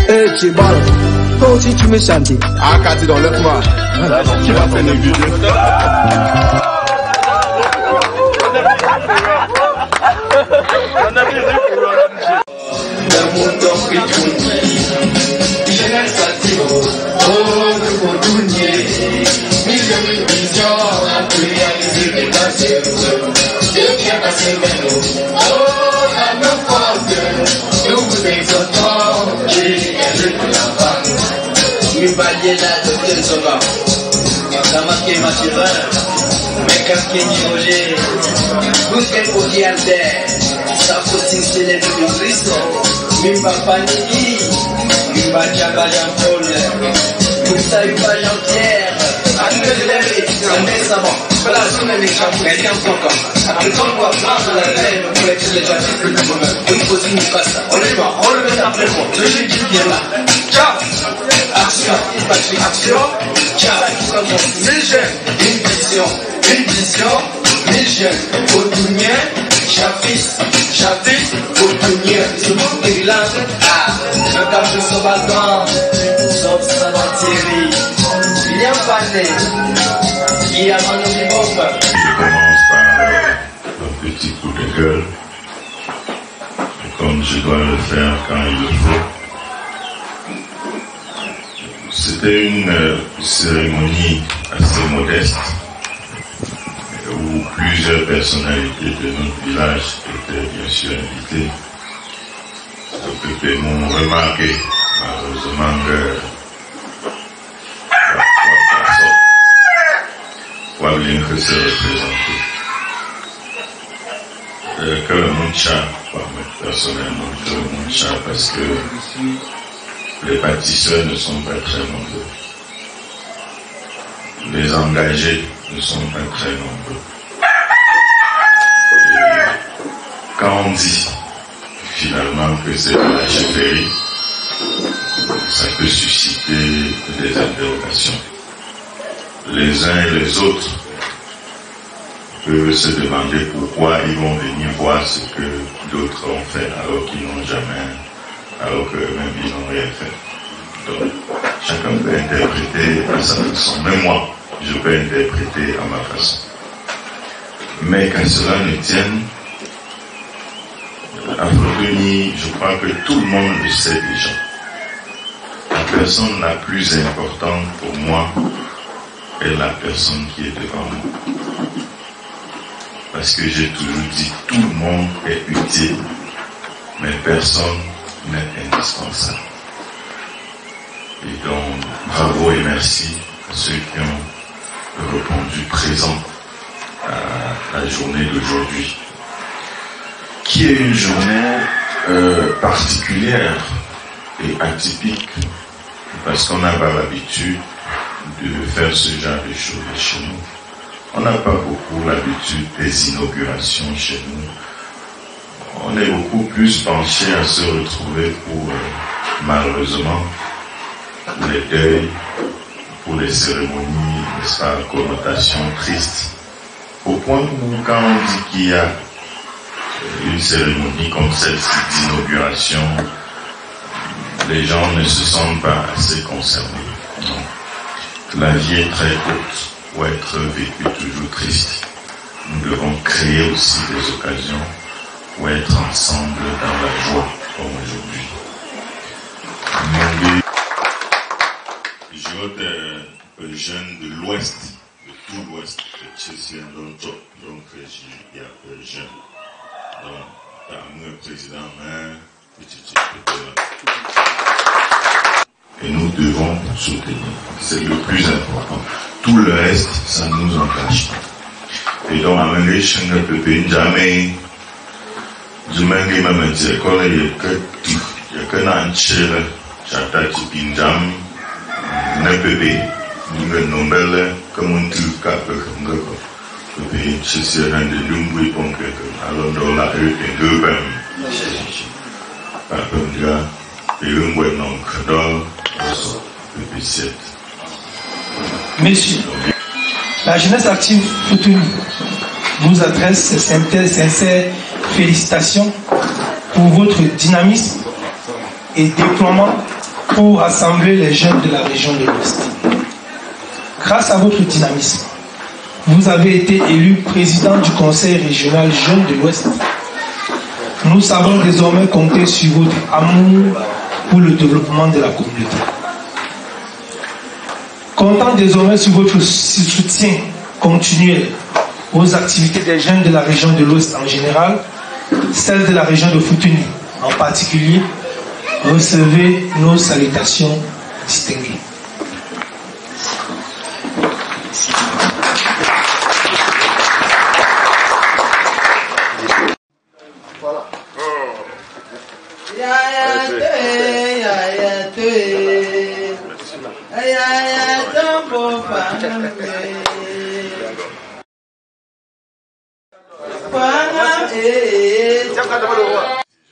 Eh, Chibal, toi aussi tu me chantes. Ah, Cathy, dans le mois. Qui va faire une vidéo? Petit coup de gueule, comme je dois le faire quand il le faut. C'était une cérémonie assez modeste où plusieurs personnalités de notre village étaient bien sûr invitées. Donc, m'ont remarqué, malheureusement, que la bien que se représenter. Que le Muncha, personnellement, que le Muncha, parce que les bâtisseurs ne sont pas très nombreux. Les engagés ne sont pas très nombreux. Et quand on dit finalement que c'est de la chefferie, ça peut susciter des interrogations. Les uns et les autres peuvent se demander pourquoi ils vont venir voir ce que d'autres ont fait alors qu'ils n'ont jamais, alors qu'eux-mêmes ils n'ont rien fait. Donc, chacun peut interpréter à sa façon. Même moi, je peux interpréter à ma façon. Mais qu'à cela ne tienne, à Frodoni, je crois que tout le monde le sait déjà. La personne la plus importante pour moi est la personne qui est devant moi. Parce que j'ai toujours dit, tout le monde est utile, mais personne n'est indispensable. Et donc, bravo et merci à ceux qui ont répondu présent à la journée d'aujourd'hui, qui est une journée particulière et atypique, parce qu'on n'a pas l'habitude de faire ce genre de choses chez nous. On n'a pas beaucoup l'habitude des inaugurations chez nous. On est beaucoup plus penché à se retrouver pour, malheureusement, pour les deuils, pour les cérémonies, n'est-ce pas, connotation triste. Au point où, quand on dit qu'il y a une cérémonie comme celle-ci d'inauguration, les gens ne se sentent pas assez concernés. Non. La vie est très courte pour être vécue toujours triste. Nous devons créer aussi des occasions pour être ensemble dans la joie comme aujourd'hui. Je suis jeune de l'Ouest, de tout l'Ouest, je suis donc je suis jeune. Donc, le président, et nous devons soutenir. C'est le plus important. Tout le reste, ça ne nous engage pas. Et donc, à un moment, je ne peux jamais, je m'engage même à dire qu'il y a que un chile, j'attends du pinjam, ne peut pas, nous ne nombres comme un truc à peu comme ça. Et je suis un de l'umbre pour que, alors, dans la rue, et deux bains, par exemple, et un bon nom, dans le P7. Monsieur, la jeunesse active Frodoni vous adresse ses sincères félicitations pour votre dynamisme et déploiement pour rassembler les jeunes de la région de l'Ouest. Grâce à votre dynamisme, vous avez été élu président du Conseil régional Jeunes de l'Ouest. Nous savons désormais compter sur votre amour pour le développement de la communauté. Comptant désormais sur votre soutien continuel aux activités des jeunes de la région de l'Ouest en général, celles de la région de Futuni en particulier, recevez nos salutations distinguées.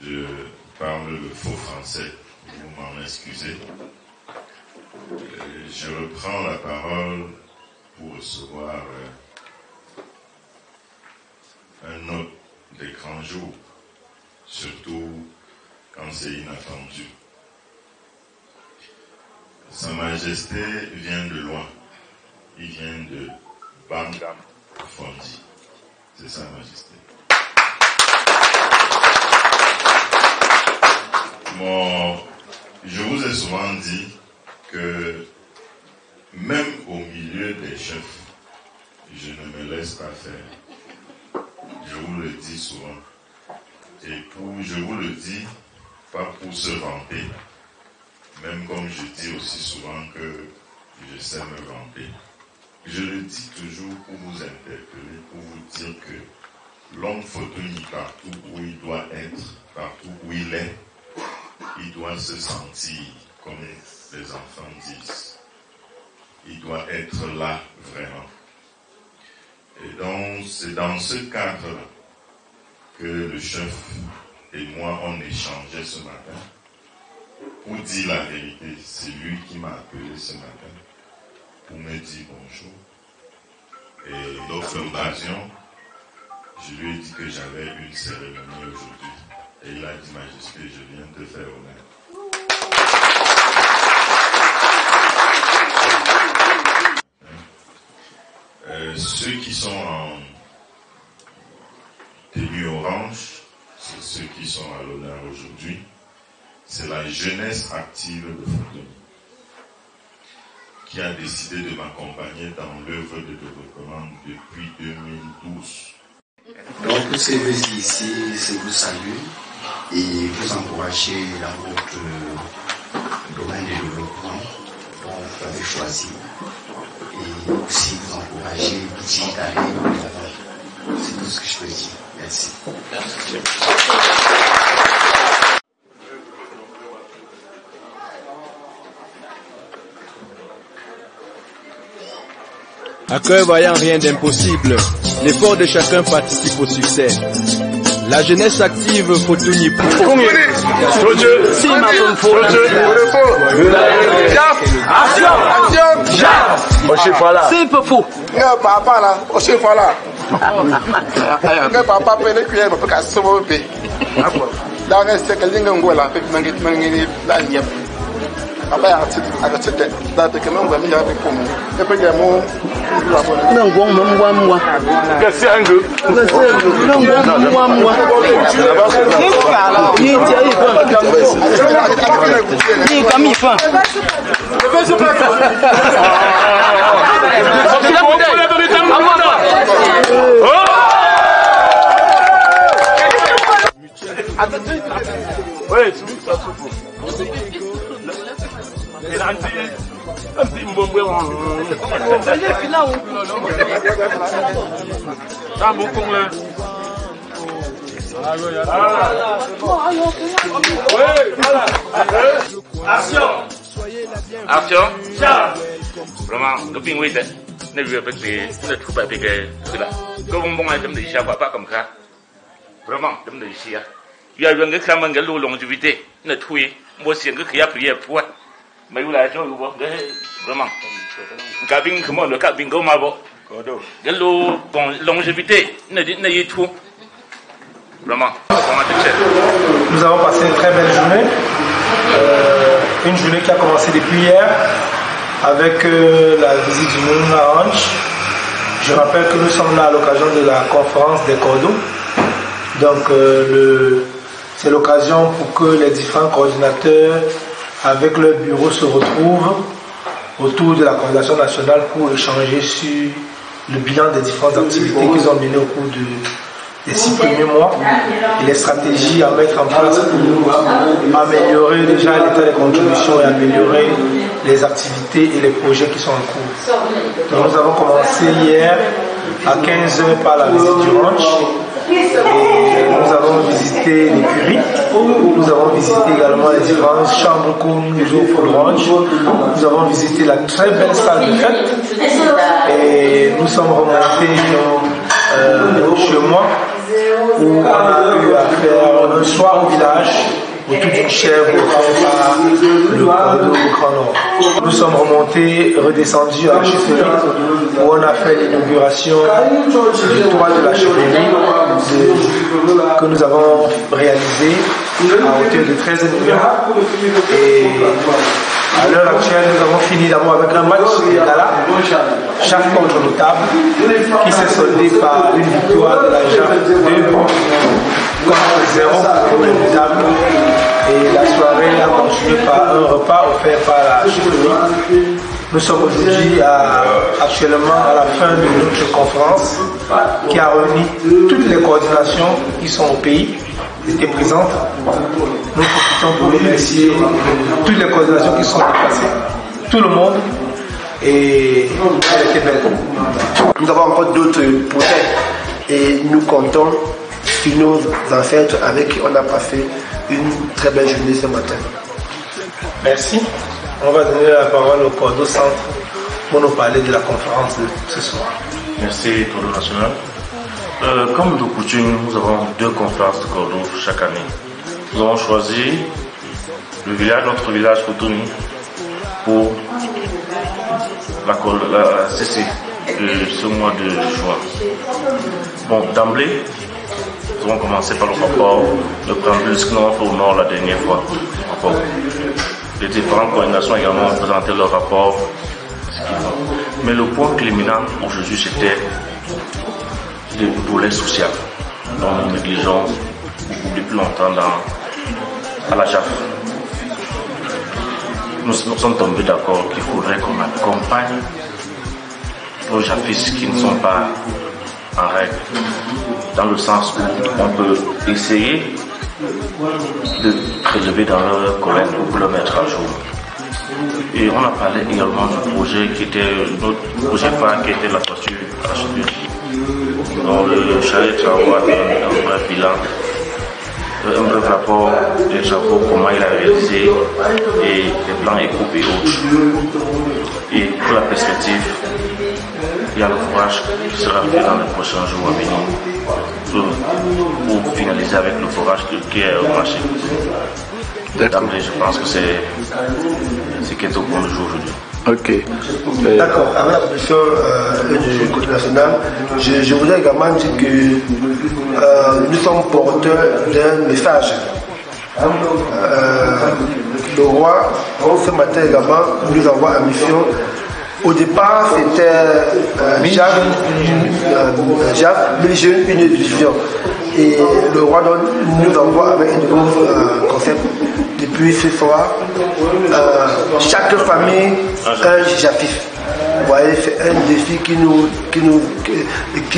Je parle le faux français, vous m'en excusez. Je reprends la parole pour recevoir un autre des grands jours, surtout quand c'est inattendu. Sa Majesté vient de loin, il vient de Bangam Fondi, c'est Sa Majesté. Je vous ai souvent dit que même au milieu des chefs, je ne me laisse pas faire. Je vous le dis souvent. Et je vous le dis, pas pour se vanter, même comme je dis aussi souvent que je sais me vanter. Je le dis toujours pour vous interpeller, pour vous dire que l'homme Futuni, partout où il doit être, partout où il est, il doit se sentir, comme les enfants disent. Il doit être là, vraiment. Et donc, c'est dans ce cadre-là que le chef et moi, on échangeait ce matin. Pour dire la vérité, c'est lui qui m'a appelé ce matin pour me dire bonjour. Et d'autres occasions, je lui ai dit que j'avais une cérémonie aujourd'hui. Et il a dit, Majesté, je viens te faire honneur. Ceux qui sont en tenue orange, c'est ceux qui sont à l'honneur aujourd'hui. C'est la jeunesse active de Futuni qui a décidé de m'accompagner dans l'œuvre de développement depuis 2012. Donc, ces vœux ici, c'est vous saluer et vous encourager dans votre domaine de développement dont vous avez choisi. Et aussi vous encourager d'aller de l'avant. C'est tout ce que je peux dire. Merci. Merci. À cœur voyant rien d'impossible, l'effort de chacun participe au succès. La jeunesse active Futuni. C'est pas faux. Papa là, aussi voilà. Papa prenait cuillère pour qu'à se sauver. Dans un second, il y a un goût là, avec mangue la nièce. Papa a dit dans le canon, il y a des pommes. Et puis il y a mon. Non, moi. C'est un peu. Non, moi. Action! Vraiment, depuis oui, ne lui a pas fait, ne trouve pas que cela. Comme bon, je me dis, pas comme ça. Vraiment, je me dis, il y a une examen de longévité, ne trouve, moi, c'est que qui a prié pour. Mais vous l'avez vraiment. Cabine, comment le cabine, comment de longévité, ne y tout. Vraiment. Nous avons passé une très belle journée. Une journée qui a commencé depuis hier avec la visite du Moulin Ranch. Je rappelle que nous sommes là à l'occasion de la conférence des cordeaux. Donc c'est l'occasion pour que les différents coordinateurs avec leur bureau se retrouvent autour de la coordination nationale pour échanger sur le bilan des différentes activités qu'ils ont menées au cours des 6 premiers mois et les stratégies à mettre en place pour améliorer déjà l'état des contributions et améliorer les activités et les projets qui sont en cours. Donc nous avons commencé hier à 15h par la visite du ranch et nous avons visité l'écurie, nous avons visité également les différentes chambres qu'on nous offre au ranch, nous avons visité la très belle salle de fête et nous sommes remontés chez moi où on a pu faire un soir au village autour d'une chèvre offerte par le cordeau au Grand Nord. Nous sommes remontés, redescendus à la chefferie où on a fait l'inauguration du toit de la chefferie que nous avons réalisé à hauteur de 13 millions. Et à l'heure actuelle, nous avons fini d'abord avec un match de gala, JAF contre Notable, qui s'est soldé par une victoire de la JAF 2 contre 0 contre Notable. Et la soirée a continué par un repas offert par la chefferie. Nous sommes aujourd'hui actuellement à la fin de notre conférence qui a réuni toutes les coordinations qui sont au pays, étaient présentes. Nous profitons pour remercier toutes les coordinations qui sont déplacées, tout le monde, et elle était belle. Nous avons encore d'autres projets et nous comptons sur nos ancêtres avec qui on a passé une très belle journée ce matin. Merci. On va donner la parole au Cordeau Centre pour nous parler de la conférence de ce soir. Merci, Cordeau National. Comme de coutume, nous avons 2 conférences de Cordeau chaque année. Nous avons choisi notre village Cotonou pour la CC de ce mois de juin. Bon, d'emblée, nous allons commencer par le rapport, le préambule, ce que nous avons fait au Nord la dernière fois. Les différentes coordinations également ont présenté leur rapport. Mais le point culminant aujourd'hui, c'était le volet social, dont nous négligeons depuis longtemps à la JAF. Nous sommes tombés d'accord qu'il faudrait qu'on accompagne nos JAFistes qui ne sont pas en règle, dans le sens où on peut essayer de prélever dans leur collecte pour le mettre à jour. Et on a parlé également du projet qui était notre projet phare, qui était la toiture à la chefferie. Donc le chalet de travaux a fait un bref bilan, un bref rapport des travaux, comment il a réalisé, et les plans écoupes et autres. Et pour la perspective, il y a l'ouvrage qui sera fait dans les prochains jours à venir pour finaliser avec le forage qui est au marché. D'emblée, je pense que c'est ce qui est au point de jour aujourd'hui. Ok. D'accord. Avec la position du Côté national, je voudrais également dire que nous sommes porteurs d'un message. Le roi, ce matin également, nous envoie en mission. Au départ, c'était JAF, mais j'ai une vision. Et le roi nous envoie avec un nouveau concept. Depuis ce soir, chaque famille, un JAFif. Vous voyez, c'est un défi qui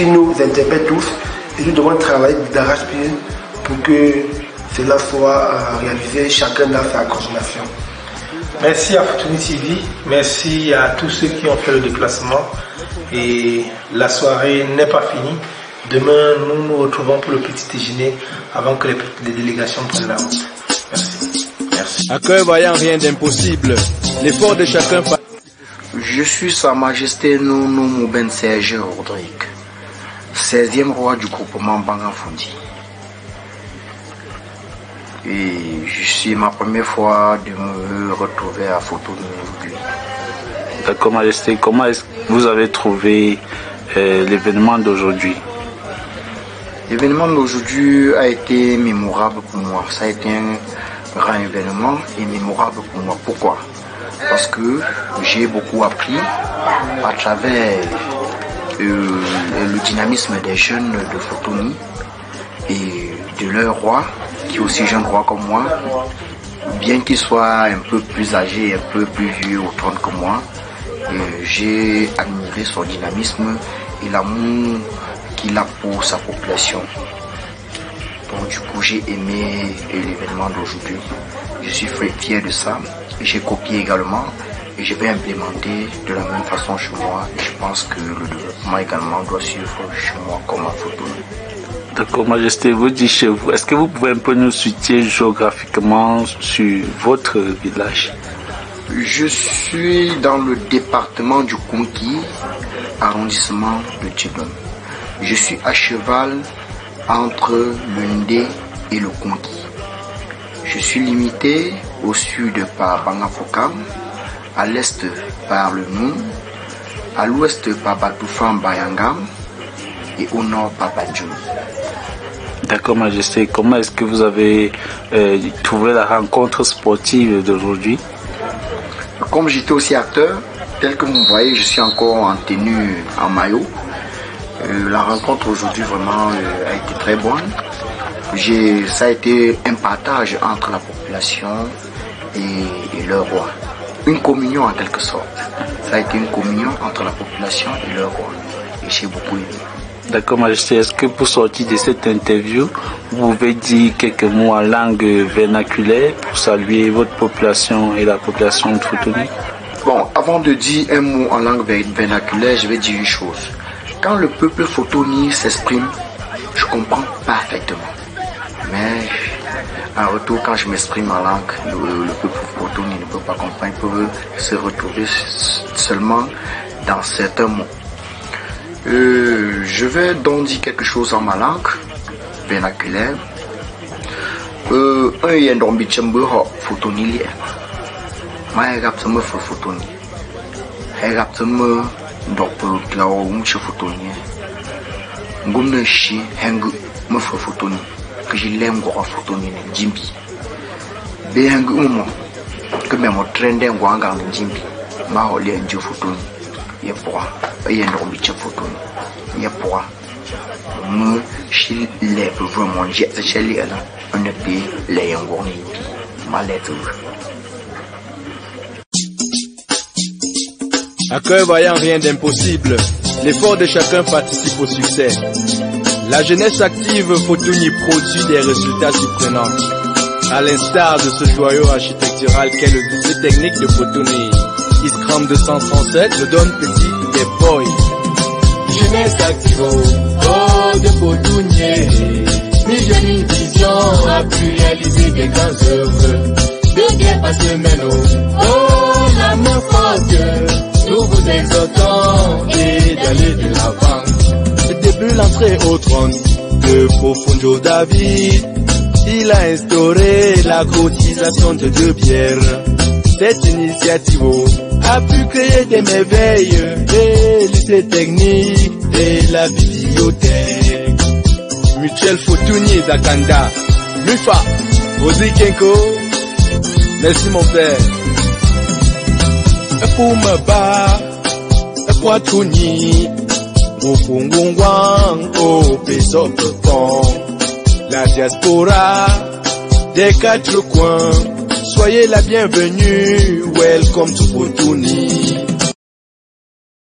nous interpelle tous. Et nous devons travailler d'arrache-pied pour que cela soit réalisé, chacun dans sa coordination. Merci à Fortuny TV, merci à tous ceux qui ont fait le déplacement. Et la soirée n'est pas finie. Demain, nous nous retrouvons pour le petit déjeuner avant que les délégations prennent la route. Merci. Merci. À cœur vaillant, rien d'impossible. L'effort de chacun. Je suis Sa Majesté Nono Mouben Serge Rodrigue, 16e roi du groupement Bangafundi. Et c'est ma première fois de me retrouver à Cotonou aujourd'hui. D'accord, Majesté, comment est-ce que vous avez trouvé l'événement d'aujourd'hui? L'événement d'aujourd'hui a été mémorable pour moi. Ça a été grand événement et mémorable pour moi. Pourquoi? Parce que j'ai beaucoup appris à travers le dynamisme des jeunes de Fotoni et de leur roi, qui est aussi jeune roi comme moi, bien qu'il soit un peu plus âgé, un peu plus vieux au trône que moi. J'ai admiré son dynamisme et l'amour qu'il a pour sa population. Donc du coup j'ai aimé l'événement d'aujourd'hui. Je suis fier de ça. J'ai copié également et je vais implémenter de la même façon chez moi. Et je pense que le développement également doit suivre chez moi comme en photo. D'accord, Majesté, vous dites chez vous. Est-ce que vous pouvez un peu nous situer géographiquement sur votre village? Je suis dans le département du Konki, arrondissement de Tchidon. Je suis à cheval entre le Ndé et le Konki. Je suis limité au sud par Bangafokam, à l'est par le Nou, à l'ouest par Batoufan Bayangam et au nord par Badjoum. D'accord, Majesté. Comment est-ce que vous avez trouvé la rencontre sportive d'aujourd'hui? Comme j'étais aussi acteur, tel que vous voyez, je suis encore en tenue en maillot. La rencontre aujourd'hui vraiment a été très bonne. Ça a été un partage entre la population et leur roi. Une communion en quelque sorte. Ça a été une communion entre la population et leur roi. Et j'ai beaucoup aimé. D'accord, Majesté. Est-ce que pour sortir de cette interview, vous pouvez dire quelques mots en langue vernaculaire pour saluer votre population et la population de Fotoni? Bon, avant de dire un mot en langue vernaculaire, je vais dire une chose. Quand le peuple Fotoni s'exprime, je comprends parfaitement. Mais en retour, quand je m'exprime en langue, le peuple Fotoni ne peut pas comprendre, il peut se retrouver seulement dans certains mots. Je vais donc dire quelque chose en ma langue vernaculaire. Un y a un bichembe Fotoni lié. Ma rapsame Fotoni. Rapsame dopo clao mucho Fotoni. Ngumne shi hang me Fotoni. Que je l'aime quoi Fotoni ne Jimbi. Be hang umo. Que même au train d'un guanga ne Jimbi. Ma oli un Fotoni. Y'a quoi? Il y a un bichembe Fotoni. Y'a quoi? Me shi les vraiment jet chez les là. On ne peut les engorger. Ma lettre. À cœur vaillant, rien d'impossible. L'effort de chacun participe au succès. La jeunesse active Fotoni produit des résultats surprenants. À l'instar de ce joyau architectural qu'est le lycée technique de Fotoni. Iskram 237, le donne petit des boys. Jeunesse active, oh de Fotoni. Mi jeune une vision a pu réaliser des grandes œuvres. 2 guerres par semaine, oh la main forte. Nous vous exhortons et d'aller de l'avant. Depuis l'entrée au trône de Fofonjo David, il a instauré la cotisation de 2 bières. Cette initiative a pu créer des merveilles, des lycées techniques et la bibliothèque. Mutuel Fotoni Zakanda, Mufa, Ozikenko, merci mon père. Pour me battre, pour Tony, au Fongongwang, au Pesopon, la diaspora des 4 coins, soyez la bienvenue, welcome to Fotoni.